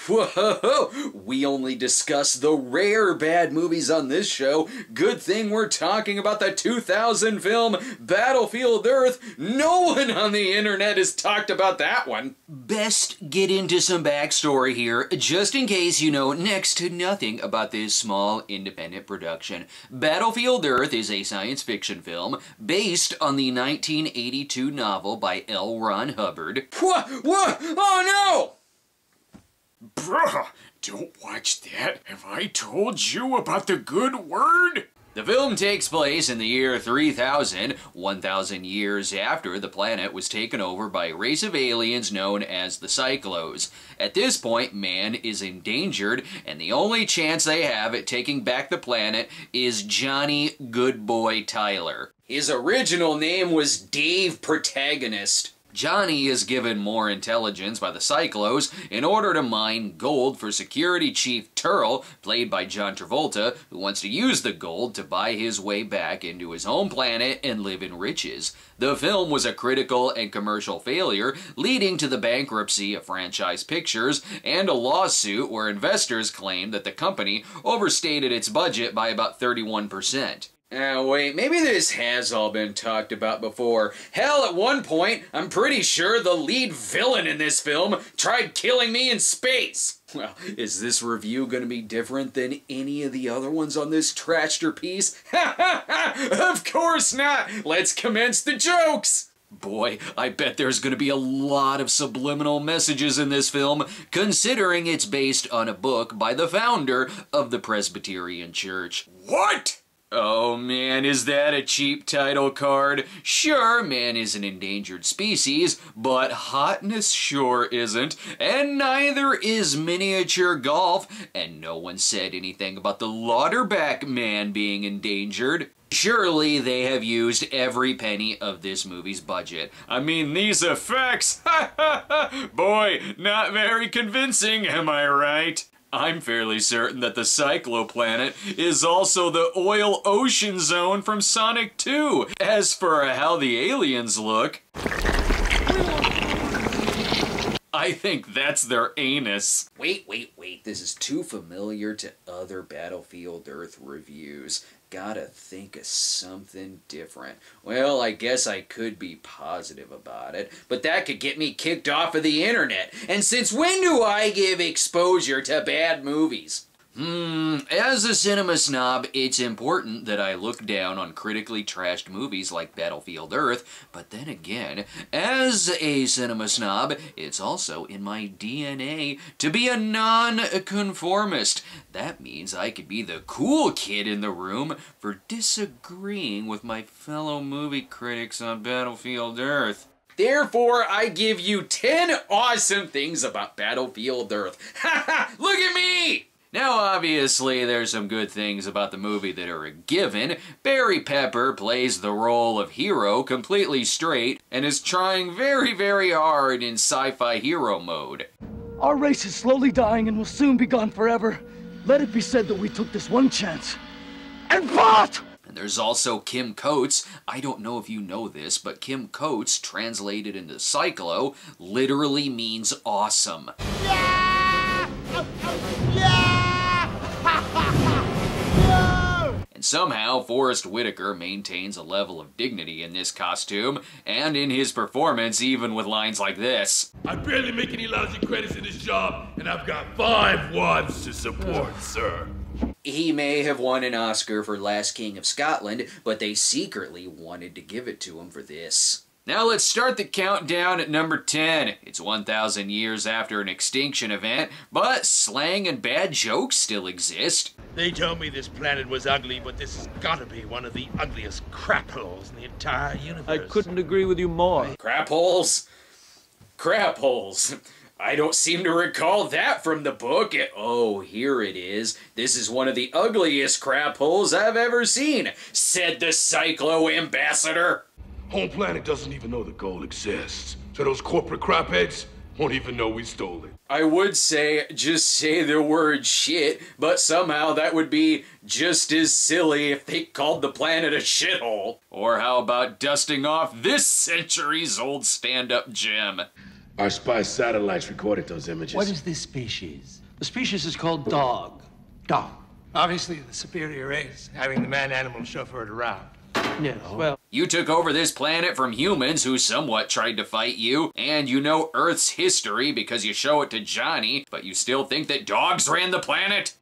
Whoa, we only discuss the rare bad movies on this show. Good thing we're talking about the 2000 film Battlefield Earth. No one on the internet has talked about that one. Best get into some backstory here, just in case you know next to nothing about this small independent production. Battlefield Earth is a science fiction film based on the 1982 novel by L. Ron Hubbard. What? Oh no! Bruh, don't watch that. Have I told you about the good word? The film takes place in the year 3000, 1,000 years after the planet was taken over by a race of aliens known as the Cyclos. At this point, man is endangered, and the only chance they have at taking back the planet is Johnny Good Boy Tyler. His original name was Dave Protagonist. Johnny is given more intelligence by the Cyclos in order to mine gold for Security Chief Turl, played by John Travolta, who wants to use the gold to buy his way back into his home planet and live in riches. The film was a critical and commercial failure, leading to the bankruptcy of Franchise Pictures and a lawsuit where investors claimed that the company overstated its budget by about 31%. Wait, maybe this has all been talked about before. Hell, at one point, I'm pretty sure the lead villain in this film tried killing me in space. Well, is this review gonna be different than any of the other ones on this trashterpiece? Ha ha ha! Of course not! Let's commence the jokes! Boy, I bet there's gonna be a lot of subliminal messages in this film, considering it's based on a book by the founder of the Presbyterian Church. What? Oh man, is that a cheap title card? Sure, man is an endangered species, but hotness sure isn't, and neither is miniature golf, and no one said anything about the Lauderback man being endangered. Surely they have used every penny of this movie's budget. I mean, these effects, ha ha ha, boy, not very convincing, am I right? I'm fairly certain that the Cycloplanet is also the oil ocean zone from Sonic 2. As for how the aliens look, I think that's their anus. Wait, this is too familiar to other Battlefield Earth reviews. Gotta think of something different. Well, I guess I could be positive about it, but that could get me kicked off of the internet. And since when do I give exposure to bad movies? As a cinema snob, it's important that I look down on critically trashed movies like Battlefield Earth, but then again, as a cinema snob, it's also in my DNA to be a non-conformist. That means I could be the cool kid in the room for disagreeing with my fellow movie critics on Battlefield Earth. Therefore, I give you 10 awesome things about Battlefield Earth. Ha ha! Look at me! Now, obviously, there's some good things about the movie that are a given. Barry Pepper plays the role of hero completely straight and is trying very, very hard in sci-fi hero mode. Our race is slowly dying and will soon be gone forever. Let it be said that we took this one chance and fought! And there's also Kim Coates. I don't know if you know this, but Kim Coates, translated into Cyclo, literally means awesome. Yeah! Yeah! And somehow, Forrest Whitaker maintains a level of dignity in this costume, and in his performance, even with lines like this. I barely make any lousy credits in this job, and I've got 5 wads to support, sir. He may have won an Oscar for Last King of Scotland, but they secretly wanted to give it to him for this. Now let's start the countdown at number 10. It's 1,000 years after an extinction event, but slang and bad jokes still exist. They told me this planet was ugly, but this has gotta be one of the ugliest crap holes in the entire universe. I couldn't agree with you more. Crap holes? Crap holes. I don't seem to recall that from the book. Oh, here it is. This is one of the ugliest crap holes I've ever seen, said the Cyclo ambassador. Home planet doesn't even know the gold exists, so those corporate crapheads won't even know we stole it. I would say just say the word shit, but somehow that would be just as silly if they called the planet a shithole. Or how about dusting off this century's old stand-up gem? Our spy satellites recorded those images. What is this species? The species is called dog. Dog. Obviously the superior race, having the man-animal chauffeured around. Yes, well... You took over this planet from humans who somewhat tried to fight you, and you know Earth's history because you show it to Johnny, but you still think that dogs ran the planet?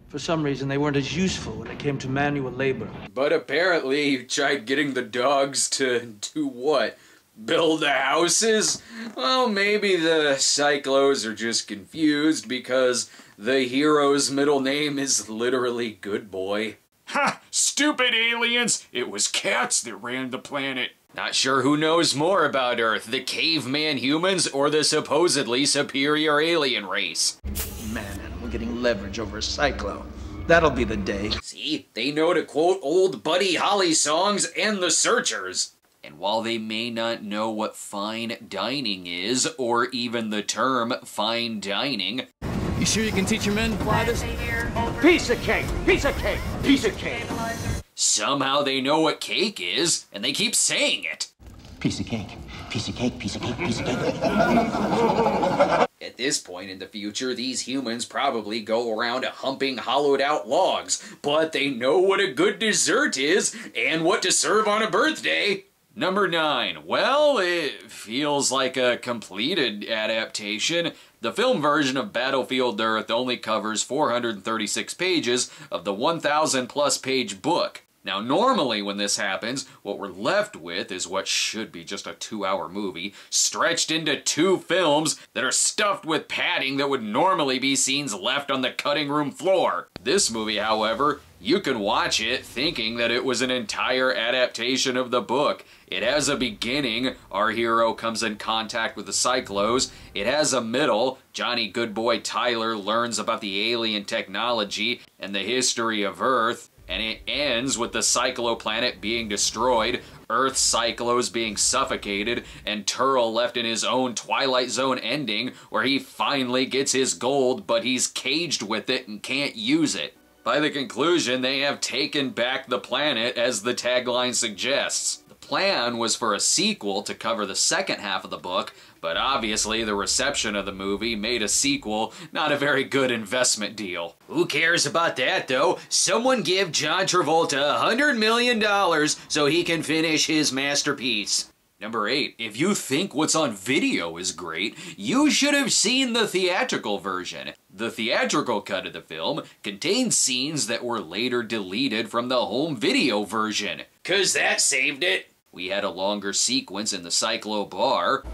For some reason, they weren't as useful when it came to manual labor. But apparently you tried getting the dogs to do what? Build the houses? Well, maybe the Cyclos are just confused because the hero's middle name is literally Good Boy. Ha! Stupid aliens! It was cats that ran the planet. Not sure who knows more about Earth, the caveman humans or the supposedly superior alien race. Man-animal getting leverage over a cyclo. That'll be the day. See, they know to quote old Buddy Holly songs and the Searchers. And while they may not know what fine dining is, or even the term fine dining... You sure you can teach your men to fly this? Piece of cake! Piece of cake! Piece of cake! Somehow they know what cake is, and they keep saying it. Piece of cake. Piece of cake. Piece of cake. Piece of cake. At this point in the future, these humans probably go around humping hollowed-out logs, but they know what a good dessert is and what to serve on a birthday. Number 9. Well, it feels like a completed adaptation. The film version of Battlefield Earth only covers 436 pages of the 1,000-plus page book. Now, normally when this happens, what we're left with is what should be just a 2-hour movie, stretched into 2 films that are stuffed with padding that would normally be scenes left on the cutting room floor. This movie, however, you can watch it thinking that it was an entire adaptation of the book. It has a beginning, our hero comes in contact with the Cyclos. It has a middle, Johnny Goodboy Tyler learns about the alien technology and the history of Earth. And it ends with the Cyclo planet being destroyed, Earth's Cyclos being suffocated, and Turl left in his own Twilight Zone ending where he finally gets his gold, but he's caged with it and can't use it. By the conclusion, they have taken back the planet, as the tagline suggests. The plan was for a sequel to cover the second half of the book, but obviously the reception of the movie made a sequel not a very good investment deal. Who cares about that, though? Someone give John Travolta $100 million so he can finish his masterpiece. Number 8, if you think what's on video is great, you should have seen the theatrical version. The theatrical cut of the film contains scenes that were later deleted from the home video version. 'Cause that saved it. We had a longer sequence in the Cyclo bar.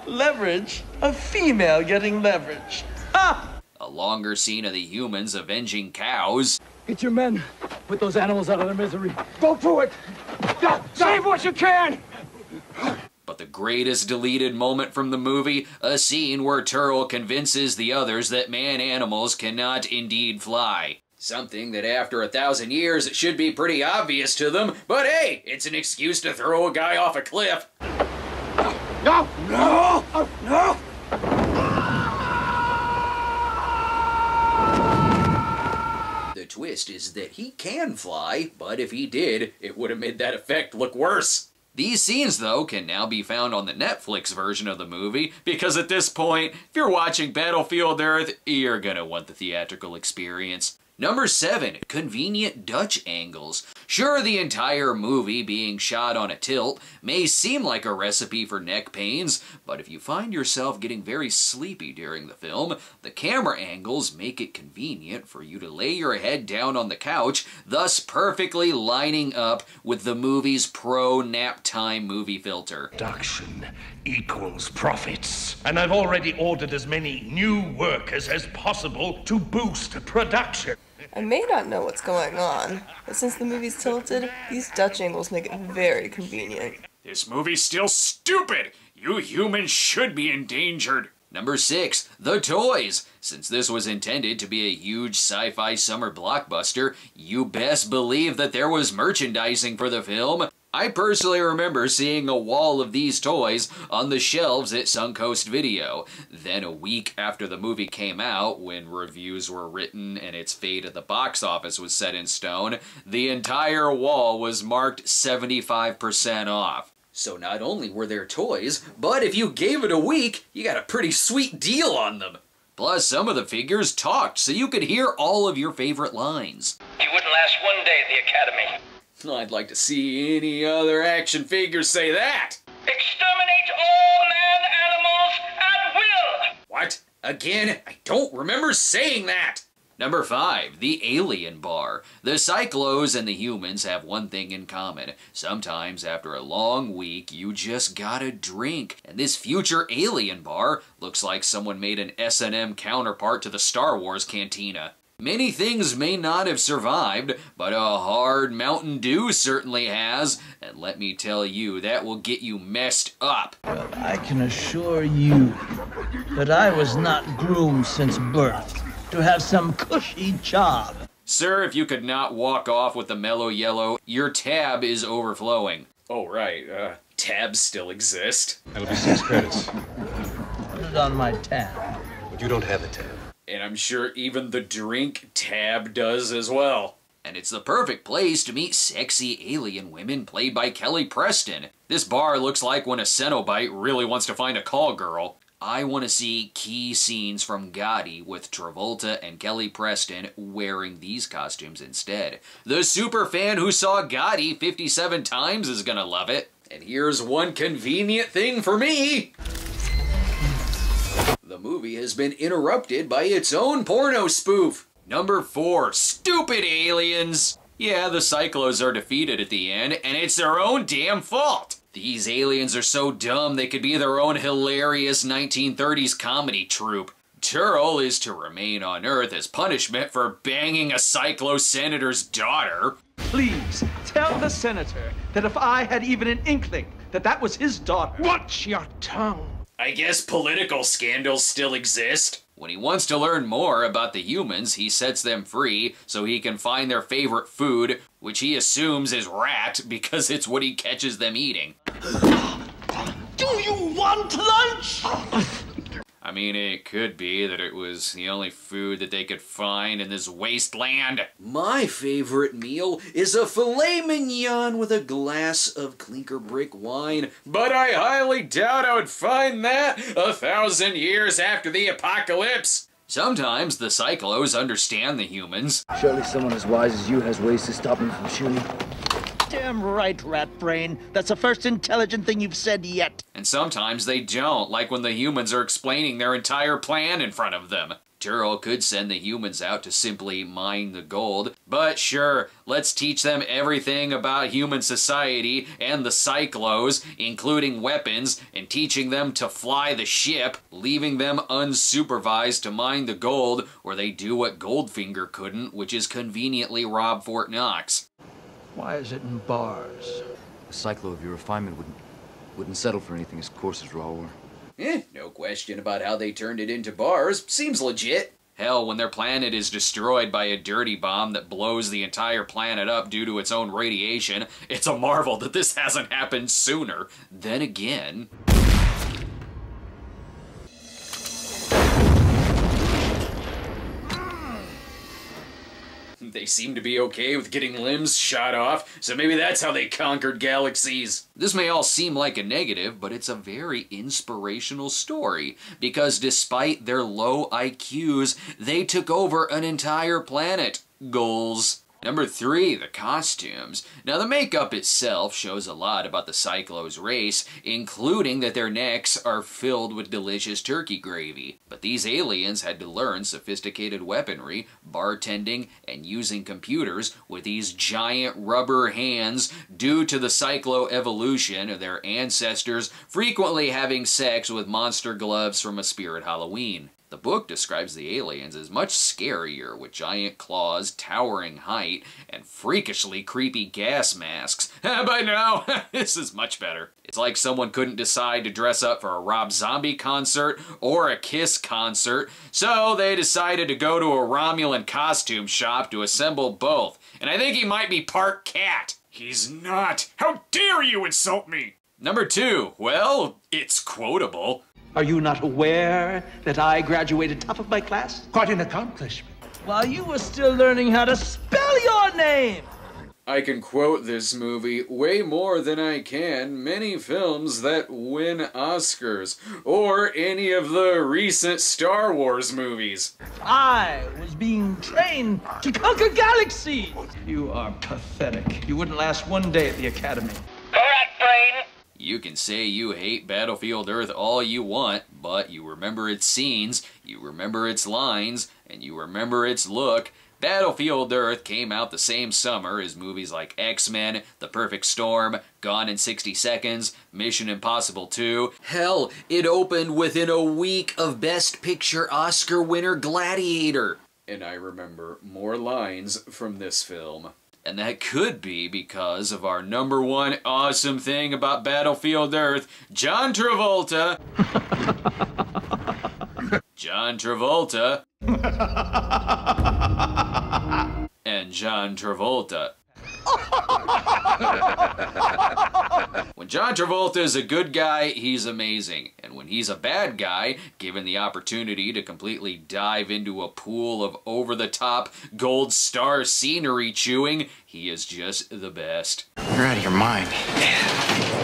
Leverage? A female getting leverage. Ha! A longer scene of the humans avenging cows. Get your men. Put those animals out of their misery. Go for it! Save what you can! But the greatest deleted moment from the movie, a scene where Turl convinces the others that man-animals cannot indeed fly. Something that after 1,000 years should be pretty obvious to them, but hey, it's an excuse to throw a guy off a cliff. No! No! No! The twist is that he can fly, but if he did, it would have made that effect look worse. These scenes, though, can now be found on the Netflix version of the movie, because at this point, if you're watching Battlefield Earth, you're gonna want the theatrical experience. Number 7, convenient Dutch angles. Sure, the entire movie being shot on a tilt may seem like a recipe for neck pains, but if you find yourself getting very sleepy during the film, the camera angles make it convenient for you to lay your head down on the couch, thus perfectly lining up with the movie's pro nap time movie filter. Production equals profits. And I've already ordered as many new workers as possible to boost production. I may not know what's going on, but since the movie's tilted, these Dutch angles make it very convenient. This movie's still stupid! You humans should be endangered! Number 6, the toys. Since this was intended to be a huge sci-fi summer blockbuster, you best believe that there was merchandising for the film. I personally remember seeing a wall of these toys on the shelves at Suncoast Video. Then a week after the movie came out, when reviews were written and its fate at the box office was set in stone, the entire wall was marked 75% off. So not only were there toys, but if you gave it a week, you got a pretty sweet deal on them. Plus, some of the figures talked, so you could hear all of your favorite lines. You wouldn't last one day at the Academy. I'd like to see any other action figures say that. Exterminate all man-animals at will! What? Again? I don't remember saying that! Number 5, the Alien Bar. The Cyclos and the humans have one thing in common. Sometimes after a long week, you just gotta drink. And this future Alien Bar looks like someone made an S&M counterpart to the Star Wars Cantina. Many things may not have survived, but a hard Mountain Dew certainly has. And let me tell you, that will get you messed up. Well, I can assure you that I was not groomed since birth to have some cushy job. Sir, if you could not walk off with the mellow yellow, your tab is overflowing. Oh, right, tabs still exist. That'll be 6 credits. Put it on my tab. But you don't have a tab. And I'm sure even the drink tab does as well. And it's the perfect place to meet sexy alien women played by Kelly Preston. This bar looks like when a Cenobite really wants to find a call girl. I want to see key scenes from Gotti with Travolta and Kelly Preston wearing these costumes instead. The super fan who saw Gotti 57 times is gonna love it. And here's one convenient thing for me. The movie has been interrupted by its own porno spoof. Number 4, stupid aliens. Yeah, the Cyclos are defeated at the end, and it's their own damn fault. These aliens are so dumb they could be their own hilarious 1930s comedy troupe. Turl is to remain on Earth as punishment for banging a Cyclo senator's daughter. Please, tell the senator that if I had even an inkling that that was his daughter... Watch your tongue. I guess political scandals still exist. When he wants to learn more about the humans, he sets them free so he can find their favorite food, which he assumes is rat because it's what he catches them eating. Do you want lunch? I mean, it could be that it was the only food that they could find in this wasteland. My favorite meal is a filet mignon with a glass of clinker brick wine, but I highly doubt I would find that 1,000 years after the apocalypse. Sometimes the Cyclos understand the humans. Surely someone as wise as you has ways to stop me from shooting. Damn right, rat brain. That's the first intelligent thing you've said yet. And sometimes they don't, like when the humans are explaining their entire plan in front of them. Turl could send the humans out to simply mine the gold, but sure, let's teach them everything about human society and the Cyclos, including weapons, and teaching them to fly the ship, leaving them unsupervised to mine the gold, where they do what Goldfinger couldn't, which is conveniently rob Fort Knox. Why is it in bars? A Cyclo of your refinement wouldn't settle for anything as coarse as raw ore. No question about how they turned it into bars. Seems legit. Hell, when their planet is destroyed by a dirty bomb that blows the entire planet up due to its own radiation, it's a marvel that this hasn't happened sooner. Then again... They seem to be okay with getting limbs shot off, so maybe that's how they conquered galaxies. This may all seem like a negative, but it's a very inspirational story, because despite their low IQs, they took over an entire planet. Goals. Number 3, the costumes. Now, the makeup itself shows a lot about the Cyclos race, including that their necks are filled with delicious turkey gravy. But these aliens had to learn sophisticated weaponry, bartending, and using computers with these giant rubber hands due to the Cyclo evolution of their ancestors frequently having sex with monster gloves from a Spirit Halloween. The book describes the aliens as much scarier, with giant claws, towering height, and freakishly creepy gas masks. But no, this is much better. It's like someone couldn't decide to dress up for a Rob Zombie concert or a Kiss concert, so they decided to go to a Romulan costume shop to assemble both. And I think he might be part cat. He's not. How dare you insult me? Number 2, well, it's quotable. Are you not aware that I graduated top of my class? Quite an accomplishment. While you were still learning how to spell your name. I can quote this movie way more than I can many films that win Oscars, or any of the recent Star Wars movies. I was being trained to conquer galaxies. You are pathetic. You wouldn't last one day at the Academy. Correct, Brain. You can say you hate Battlefield Earth all you want, but you remember its scenes, you remember its lines, and you remember its look. Battlefield Earth came out the same summer as movies like X-Men, The Perfect Storm, Gone in 60 Seconds, Mission Impossible 2. Hell, it opened within a week of Best Picture Oscar winner Gladiator. And I remember more lines from this film. And that could be because of our #1 awesome thing about Battlefield Earth, John Travolta. John Travolta. And John Travolta. When John Travolta is a good guy, he's amazing. And when he's a bad guy, given the opportunity to completely dive into a pool of over-the-top gold star scenery chewing, he is just the best. You're out of your mind.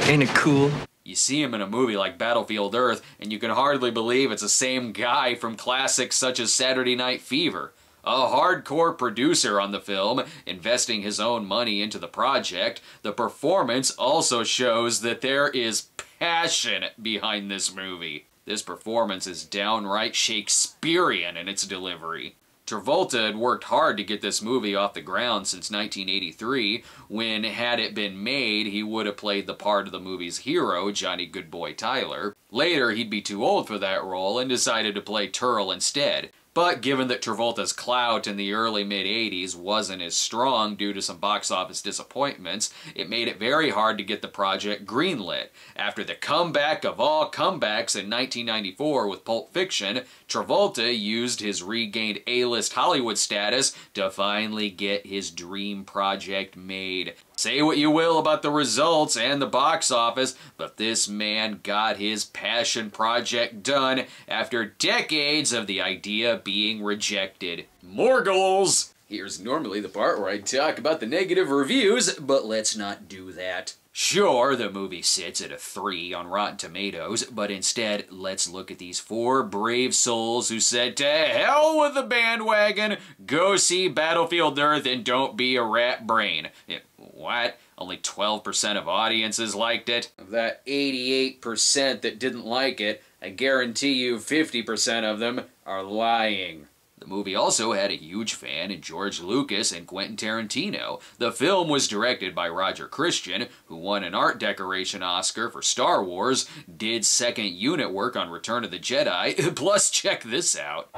Ain't it cool? You see him in a movie like Battlefield Earth, and you can hardly believe it's the same guy from classics such as Saturday Night Fever. A hardcore producer on the film, investing his own money into the project, the performance also shows that there is passion behind this movie. This performance is downright Shakespearean in its delivery. Travolta had worked hard to get this movie off the ground since 1983, when, had it been made, he would have played the part of the movie's hero, Johnny Goodboy Tyler. Later, he'd be too old for that role and decided to play Turl instead. But given that Travolta's clout in the early mid-80s wasn't as strong due to some box office disappointments, it made it very hard to get the project greenlit. After the comeback of all comebacks in 1994 with Pulp Fiction, Travolta used his regained A-list Hollywood status to finally get his dream project made. Say what you will about the results and the box office, but this man got his passion project done after decades of the idea being rejected. More goals! Here's normally the part where I talk about the negative reviews, but let's not do that. Sure, the movie sits at a 3 on Rotten Tomatoes, but instead, let's look at these 4 brave souls who said, to hell with the bandwagon, go see Battlefield Earth and don't be a rat brain. What? Only 12% of audiences liked it? Of that 88% that didn't like it, I guarantee you 50% of them are lying. The movie also had a huge fan in George Lucas and Quentin Tarantino. The film was directed by Roger Christian, who won an art decoration Oscar for Star Wars, did second unit work on Return of the Jedi, plus check this out.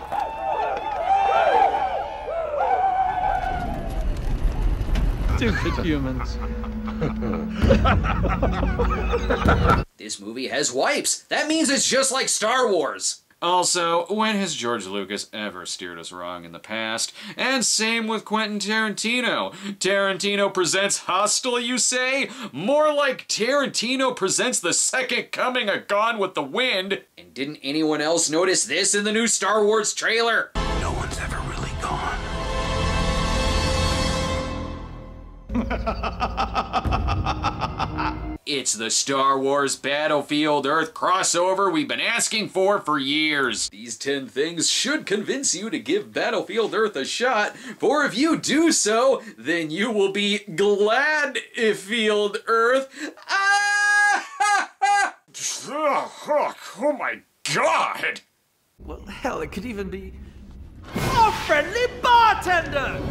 Stupid humans. This movie has wipes. That means it's just like Star Wars. Also, when has George Lucas ever steered us wrong in the past? And same with Quentin Tarantino. Tarantino presents Hostel, you say? More like Tarantino presents The Second Coming of Gone with the Wind. And didn't anyone else notice this in the new Star Wars trailer? No one's ever really gone. It's the Star Wars Battlefield Earth crossover we've been asking for years. These 10 things should convince you to give Battlefield Earth a shot, for if you do so, then you will be glad Field Earth. Oh my God! Well, hell, it could even be a friendly bartender!